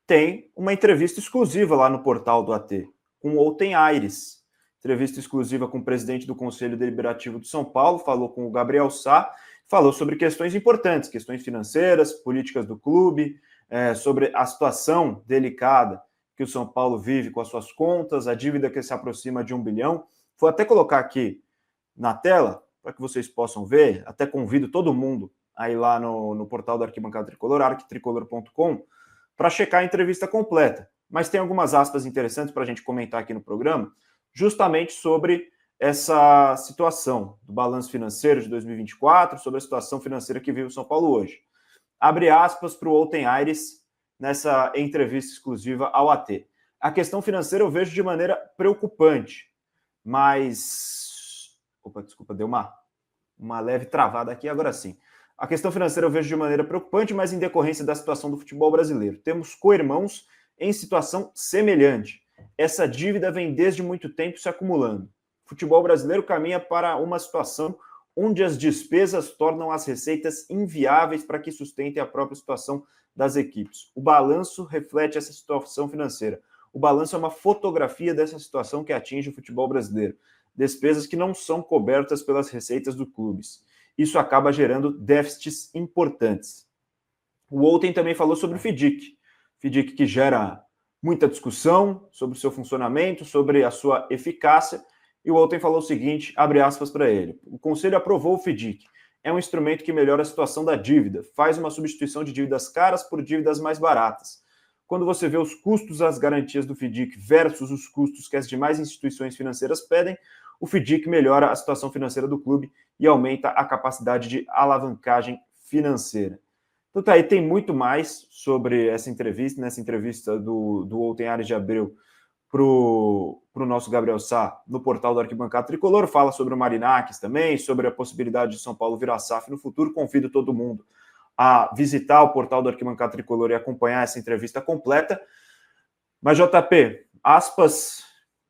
tem uma entrevista exclusiva lá no portal do AT, com o Outen Aires. Entrevista exclusiva com o presidente do Conselho Deliberativo de São Paulo, falou com o Gabriel Sá, falou sobre questões importantes, questões financeiras, políticas do clube, sobre a situação delicada que o São Paulo vive com as suas contas, a dívida que se aproxima de 1 bilhão. Vou até colocar aqui na tela, para que vocês possam ver, até convido todo mundo a ir lá no portal da Arquibancada Tricolor, arquitricolor.com, para checar a entrevista completa. Mas tem algumas aspas interessantes para a gente comentar aqui no programa, justamente sobre essa situação do balanço financeiro de 2024, sobre a situação financeira que vive o São Paulo hoje. Abre aspas para o Outen Aires nessa entrevista exclusiva ao AT. A questão financeira eu vejo de maneira preocupante, mas... Opa, desculpa, deu uma leve travada aqui, agora sim. A questão financeira eu vejo de maneira preocupante, mas em decorrência da situação do futebol brasileiro. Temos co-irmãos em situação semelhante. Essa dívida vem desde muito tempo se acumulando. O futebol brasileiro caminha para uma situação onde as despesas tornam as receitas inviáveis para que sustentem a própria situação das equipes. O balanço reflete essa situação financeira. O balanço é uma fotografia dessa situação que atinge o futebol brasileiro. Despesas que não são cobertas pelas receitas dos clubes. Isso acaba gerando déficits importantes. O Outen também falou sobre o FIDIC. FIDIC que gera muita discussão sobre o seu funcionamento, sobre a sua eficácia. E o Outen falou o seguinte, abre aspas para ele. O Conselho aprovou o FIDIC. É um instrumento que melhora a situação da dívida, faz uma substituição de dívidas caras por dívidas mais baratas. Quando você vê os custos das garantias do FIDIC versus os custos que as demais instituições financeiras pedem, o FIDIC melhora a situação financeira do clube e aumenta a capacidade de alavancagem financeira. Então tá aí, tem muito mais sobre essa entrevista, nessa entrevista do Outen Aires de Abreu para o nosso Gabriel Sá no portal do Arquibancada Tricolor, fala sobre o Marinakis também, sobre a possibilidade de São Paulo virar SAF no futuro. Convido todo mundo a visitar o portal do Arquibancada Tricolor e acompanhar essa entrevista completa. Mas, JP, aspas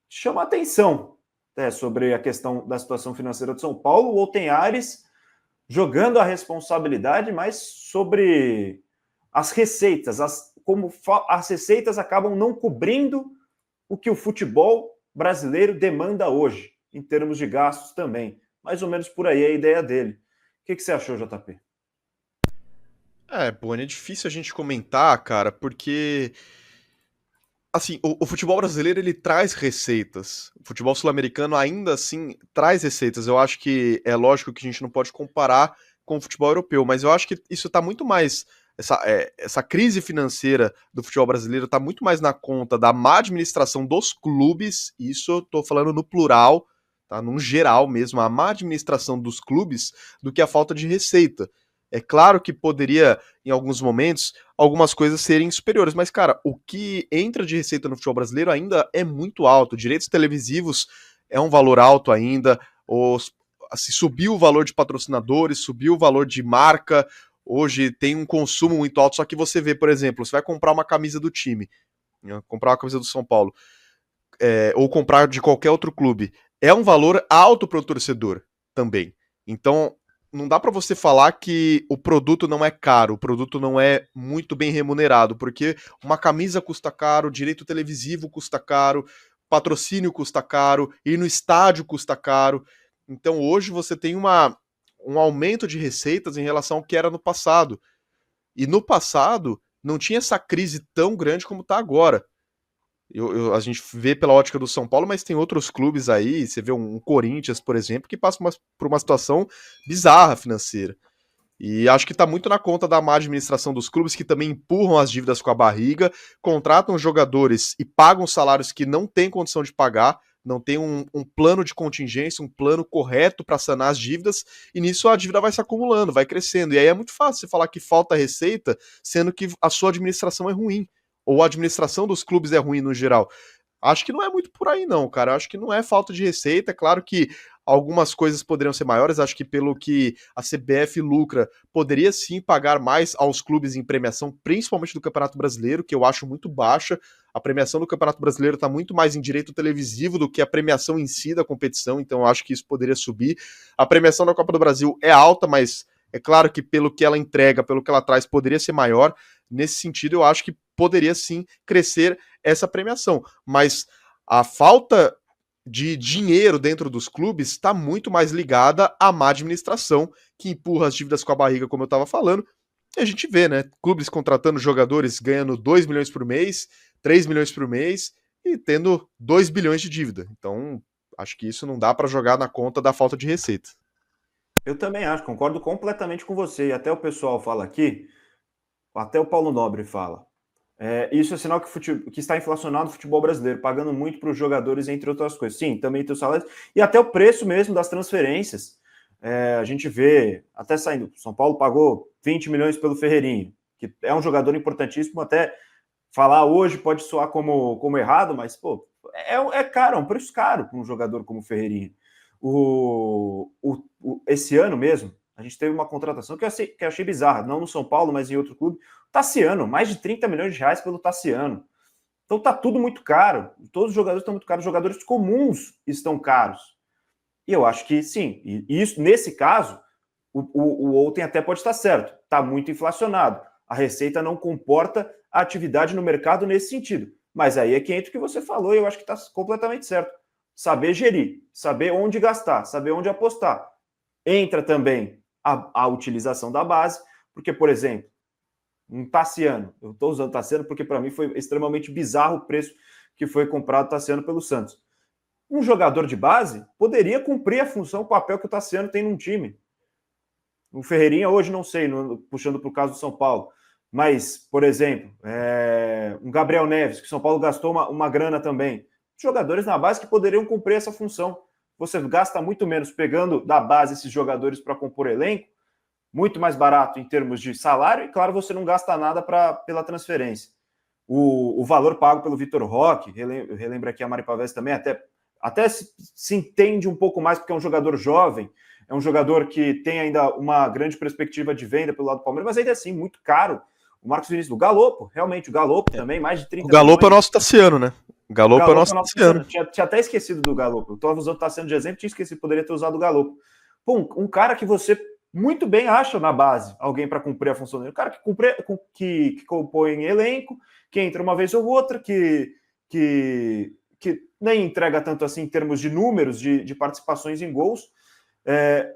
chama a atenção sobre a questão da situação financeira de São Paulo. O Outen Aires jogando a responsabilidade, mas sobre as receitas, como as receitas acabam não cobrindo o que o futebol brasileiro demanda hoje, em termos de gastos também. Mais ou menos por aí a ideia dele. O que você achou, JP? Boni, é difícil a gente comentar, cara, porque assim, o futebol brasileiro ele traz receitas. O futebol sul-americano ainda assim traz receitas. Eu acho que é lógico que a gente não pode comparar com o futebol europeu, mas eu acho que isso tá muito mais essa crise financeira do futebol brasileiro está muito mais na conta da má administração dos clubes, isso eu tô falando no plural, tá? No geral mesmo, a má administração dos clubes do que a falta de receita. É claro que poderia, em alguns momentos, algumas coisas serem superiores, mas, cara, o que entra de receita no futebol brasileiro ainda é muito alto. Direitos televisivos é um valor alto ainda, assim, subiu o valor de patrocinadores, subiu o valor de marca. Hoje tem um consumo muito alto, só que você vê, por exemplo, você vai comprar uma camisa do time, né, comprar uma camisa do São Paulo, ou comprar de qualquer outro clube, é um valor alto para o torcedor também. Então, não dá para você falar que o produto não é caro, o produto não é muito bem remunerado, porque uma camisa custa caro, direito televisivo custa caro, patrocínio custa caro, ir no estádio custa caro. Então, hoje você tem um aumento de receitas em relação ao que era no passado. E no passado, não tinha essa crise tão grande como está agora. A gente vê pela ótica do São Paulo, mas tem outros clubes aí, você vê um Corinthians, por exemplo, que passa por uma situação bizarra financeira. E acho que está muito na conta da má administração dos clubes, que também empurram as dívidas com a barriga, contratam jogadores e pagam salários que não têm condição de pagar, não tem um plano de contingência, um plano correto para sanar as dívidas, e nisso a dívida vai se acumulando, vai crescendo. E aí é muito fácil você falar que falta receita, sendo que a sua administração é ruim, ou a administração dos clubes é ruim no geral. Acho que não é muito por aí não, cara. Acho que não é falta de receita. É claro que algumas coisas poderiam ser maiores. Acho que pelo que a CBF lucra, poderia sim pagar mais aos clubes em premiação, principalmente do Campeonato Brasileiro, que eu acho muito baixa. A premiação do Campeonato Brasileiro está muito mais em direito televisivo do que a premiação em si da competição, então eu acho que isso poderia subir. A premiação da Copa do Brasil é alta, mas É claro que pelo que ela entrega, pelo que ela traz, poderia ser maior. Nesse sentido, eu acho que poderia sim crescer essa premiação. Mas a falta de dinheiro dentro dos clubes está muito mais ligada à má administração, que empurra as dívidas com a barriga, como eu estava falando. E a gente vê, né? Clubes contratando jogadores ganhando 2 milhões por mês, 3 milhões por mês e tendo 2 bilhões de dívida. Então, acho que isso não dá para jogar na conta da falta de receita. Eu também acho, concordo completamente com você. E até o pessoal fala aqui, até o Paulo Nobre fala. Isso é sinal que está inflacionado o futebol brasileiro, pagando muito para os jogadores, entre outras coisas. Sim, também tem os salários e até o preço mesmo das transferências. A gente vê, até saindo, São Paulo pagou 20 milhões pelo Ferreirinho, que é um jogador importantíssimo, até falar hoje pode soar como errado, mas, pô, é caro, é um preço caro para um jogador como o Ferreirinho. Esse ano mesmo, a gente teve uma contratação que eu achei bizarra, não no São Paulo, mas em outro clube. Tassiano, mais de 30 milhões de reais pelo Tassiano. Então tá tudo muito caro. Todos os jogadores estão muito caros. Os jogadores comuns estão caros. E eu acho que sim. E isso, nesse caso, o Outen até pode estar certo. Está muito inflacionado. A receita não comporta a atividade no mercado nesse sentido. Mas aí é que entra o que você falou e eu acho que está completamente certo. Saber gerir, saber onde gastar, saber onde apostar. Entra também a utilização da base, porque, por exemplo, um Tassiano, eu estou usando Tassiano porque para mim foi extremamente bizarro o preço que foi comprado Tassiano pelo Santos. Um jogador de base poderia cumprir a função, o papel que o Tassiano tem num time. O Ferreirinha hoje não sei, puxando para o caso do São Paulo, mas, por exemplo, um Gabriel Neves, que o São Paulo gastou uma grana também. Jogadores na base que poderiam cumprir essa função. Você gasta muito menos pegando da base esses jogadores para compor elenco, muito mais barato em termos de salário, e claro, você não gasta nada pela transferência. O valor pago pelo Vitor Roque, relembra aqui a Mari Pavés também, até se entende um pouco mais, porque é um jogador jovem, é um jogador que tem ainda uma grande perspectiva de venda pelo lado do Palmeiras, mas ainda assim, muito caro. O Marcos Vinícius, o Galopo, realmente, o Galopo também, mais de 30 milhões. O Galopo milhões. é o nosso Tassiano, né? O Galopo é o nosso Tassiano. Tinha até esquecido do Galopo. Eu estava usando o Tassiano de exemplo, tinha esquecido, poderia ter usado o Galopo. Pô, um cara que você muito bem acha na base alguém para cumprir a função dele. Um cara que compõe elenco, que entra uma vez ou outra, que nem entrega tanto assim em termos de números, de participações em gols.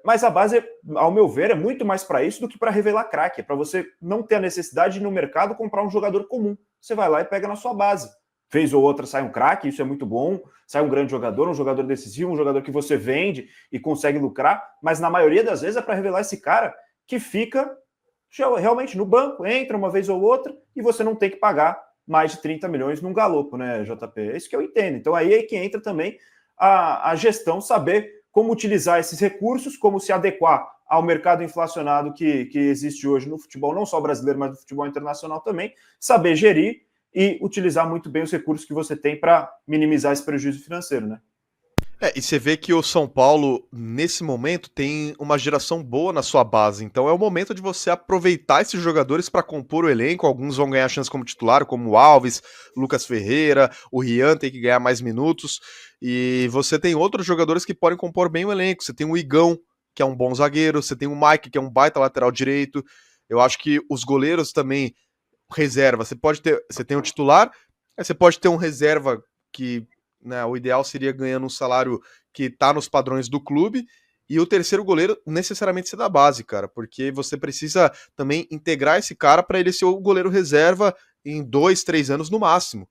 Mas a base, ao meu ver, é muito mais para isso do que para revelar craque. É para você não ter a necessidade de, no mercado, comprar um jogador comum. Você vai lá e pega na sua base. Vez ou outra sai um craque, isso é muito bom. Sai um grande jogador, um jogador decisivo, um jogador que você vende e consegue lucrar. Mas na maioria das vezes é para revelar esse cara que fica realmente no banco, entra uma vez ou outra e você não tem que pagar mais de 30 milhões num Galopo, né, JP? É isso que eu entendo. Então aí é que entra também a gestão, saber como utilizar esses recursos, como se adequar ao mercado inflacionado que existe hoje no futebol, não só brasileiro, mas no futebol internacional também, saber gerir e utilizar muito bem os recursos que você tem para minimizar esse prejuízo financeiro, né? E você vê que o São Paulo, nesse momento, tem uma geração boa na sua base. Então é o momento de você aproveitar esses jogadores para compor o elenco. Alguns vão ganhar chance como titular, como o Alves, Lucas Ferreira, o Rian tem que ganhar mais minutos. E você tem outros jogadores que podem compor bem o elenco. Você tem o Igão, que é um bom zagueiro. Você tem o Mike, que é um baita lateral direito. Eu acho que os goleiros também, reserva. Você tem o titular, aí você pode ter um reserva que... Né, o ideal seria ganhando um salário que tá nos padrões do clube, e o terceiro goleiro necessariamente ser da base, cara, porque você precisa também integrar esse cara para ele ser o goleiro reserva em 2, 3 anos no máximo.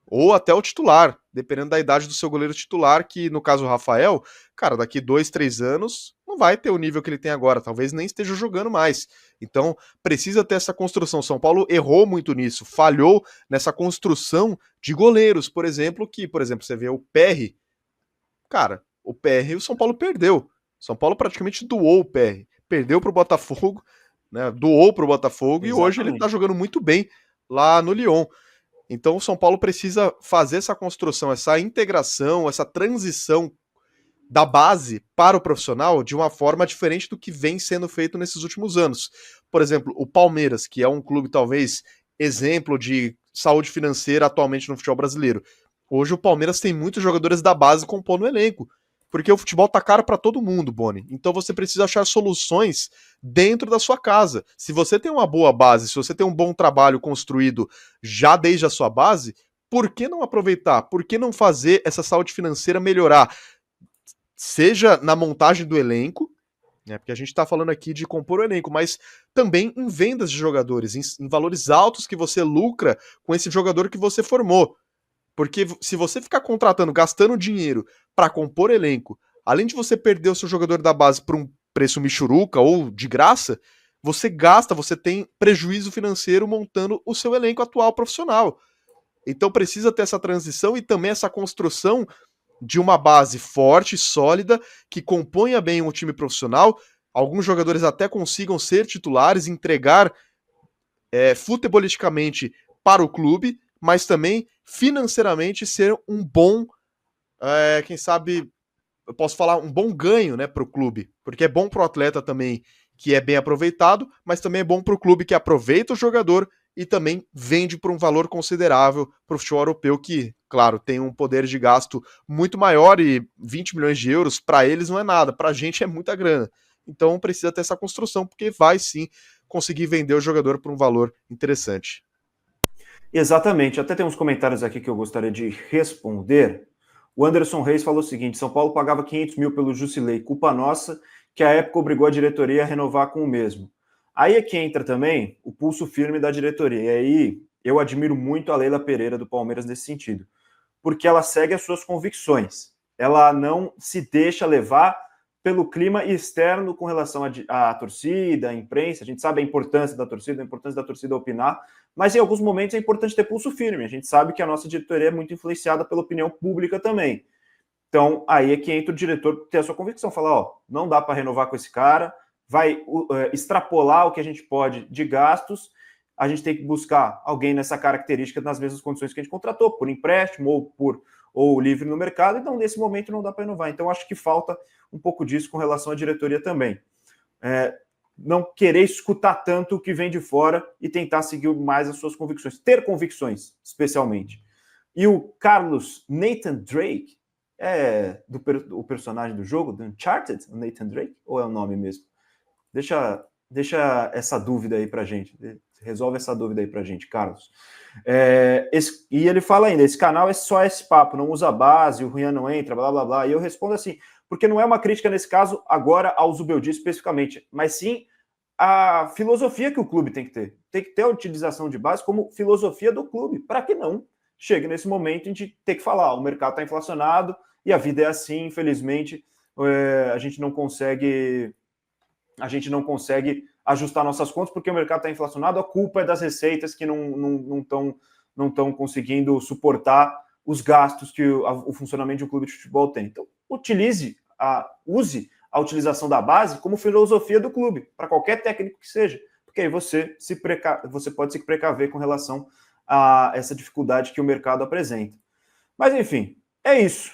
Ou até o titular, dependendo da idade do seu goleiro titular, que no caso o Rafael, cara, daqui 2, 3 anos não vai ter o nível que ele tem agora, talvez nem esteja jogando mais. Então precisa ter essa construção. São Paulo errou muito nisso, falhou nessa construção de goleiros, por exemplo, você vê o PR, cara, o PR o São Paulo perdeu. São Paulo praticamente doou o PR, perdeu pro Botafogo, né, doou pro Botafogo. Exatamente. E hoje ele tá jogando muito bem lá no Lyon. Então o São Paulo precisa fazer essa construção, essa integração, essa transição da base para o profissional de uma forma diferente do que vem sendo feito nesses últimos anos. Por exemplo, o Palmeiras, que é um clube talvez exemplo de saúde financeira atualmente no futebol brasileiro. Hoje o Palmeiras tem muitos jogadores da base compondo o elenco. Porque o futebol tá caro para todo mundo, Boni. Então você precisa achar soluções dentro da sua casa. Se você tem uma boa base, se você tem um bom trabalho construído já desde a sua base, por que não aproveitar? Por que não fazer essa saúde financeira melhorar? Seja na montagem do elenco, né? Porque a gente tá falando aqui de compor o elenco, mas também em vendas de jogadores, em valores altos que você lucra com esse jogador que você formou. Porque se você ficar contratando, gastando dinheiro para compor elenco, além de você perder o seu jogador da base por um preço michuruca ou de graça, você gasta, você tem prejuízo financeiro montando o seu elenco atual profissional. Então precisa ter essa transição e também essa construção de uma base forte, sólida, que componha bem um time profissional. Alguns jogadores até consigam ser titulares, entregar futebolisticamente para o clube, mas também financeiramente ser um bom, quem sabe, eu posso falar, um bom ganho, né, para o clube, porque é bom para o atleta também que é bem aproveitado, mas também é bom para o clube que aproveita o jogador e também vende por um valor considerável para o futebol europeu, que, claro, tem um poder de gasto muito maior e 20 milhões de euros para eles não é nada, para a gente é muita grana. Então precisa ter essa construção, porque vai sim conseguir vender o jogador por um valor interessante. Exatamente. Até tem uns comentários aqui que eu gostaria de responder. O Anderson Reis falou o seguinte: São Paulo pagava 500 mil pelo Jusilei, culpa nossa que a época obrigou a diretoria a renovar com o mesmo. Aí é que entra também o pulso firme da diretoria. E aí eu admiro muito a Leila Pereira do Palmeiras nesse sentido, porque ela segue as suas convicções. Ela não se deixa levar pelo clima externo com relação à torcida, à imprensa. A gente sabe a importância da torcida opinar, mas em alguns momentos é importante ter pulso firme. A gente sabe que a nossa diretoria é muito influenciada pela opinião pública também. Então, aí é que entra o diretor ter a sua convicção, falar, ó, não dá para renovar com esse cara, vai extrapolar o que a gente pode de gastos, a gente tem que buscar alguém nessa característica nas mesmas condições que a gente contratou, por empréstimo ou livre no mercado, então nesse momento não dá para renovar. Então, acho que falta um pouco disso com relação à diretoria também. Não querer escutar tanto o que vem de fora e tentar seguir mais as suas convicções, ter convicções, especialmente. E o Carlos Nathan Drake, o personagem do jogo, do Uncharted, o Nathan Drake, ou é o nome mesmo? Deixa essa dúvida aí pra gente, resolve essa dúvida aí pra gente, Carlos. E ele fala ainda, esse canal é só esse papo, não usa base, o Rian não entra, blá, blá, blá, e eu respondo assim, porque não é uma crítica nesse caso agora ao Zubeldia especificamente, mas sim a filosofia que o clube tem que ter a utilização de base como filosofia do clube, para que não chegue nesse momento de ter que falar, o mercado está inflacionado e a vida é assim, infelizmente, a gente não consegue ajustar nossas contas porque o mercado está inflacionado, a culpa é das receitas que não estão conseguindo suportar os gastos que o funcionamento de um clube de futebol tem. Então, use a utilização da base como filosofia do clube, para qualquer técnico que seja, porque aí você pode se precaver com relação a essa dificuldade que o mercado apresenta. Mas, enfim, é isso.